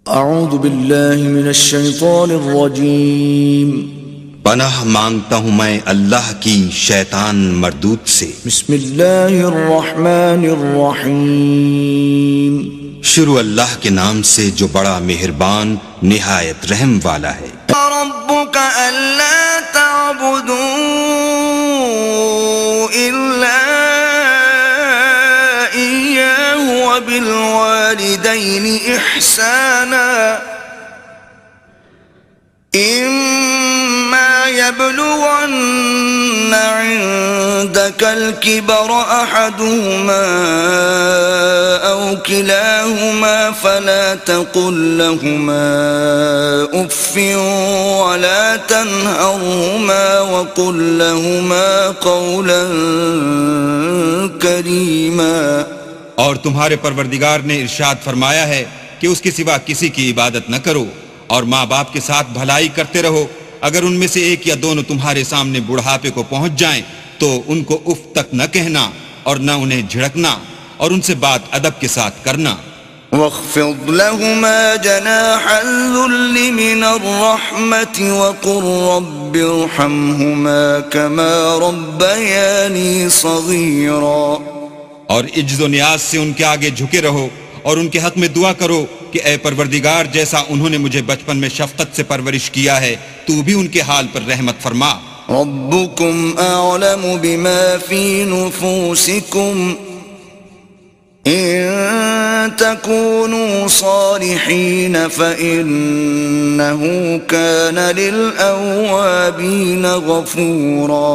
اعوذ باللہ من الشیطان الرجیم پناہ مانگتا ہوں میں اللہ کی شیطان مردود سے۔ بسم اللہ الرحمن الرحیم شروع اللہ کے نام سے جو بڑا مہربان نہایت رحم والا ہے۔ ربک الا تعبدوا الا ایاہ وبالوالدین احسانا إما يبلغن عندك الكبر أحدهما أو كلاهما فلا تقل لهما أف ولا تنهرهما وقل لهما قولا كريما۔ اور تمہارے پروردگار نے ارشاد فرمایا ہے کہ اس کے سوا کسی کی عبادت نہ کرو، اور ماں باپ کے ساتھ بھلائی کرتے رہو۔ اگر ان میں سے ایک یا دونوں تمہارے سامنے بڑھاپے کو پہنچ جائیں تو ان کو اف تک نہ کہنا اور نہ انہیں جھڑکنا، اور ان سے بات ادب کے ساتھ کرنا۔ واخفض لهما جناح الذل من الرحمة وقل رب ارحمهما كما ربياني صغيرا۔ اور عجز و نیاز سے ان کے آگے جھکے رہو اور ان کے حق میں دعا کرو کہ اے پروردگار جیسا انہوں نے مجھے بچپن میں شفقت سے پرورش کیا ہے تو بھی ان کے حال پر رحمت فرما۔ ربكم اعلم بما في نفوسكم ان تكونوا صالحين فانه كان للاوابين غفورا۔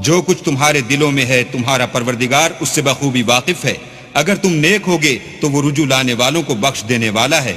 جو کچھ تمہارے دلوں میں ہے تمہارا پروردگار اس سے بخوبی واقف ہے۔ اگر تم نیک ہوگے تو وہ رجوع لانے والوں کو بخش دینے والا ہے۔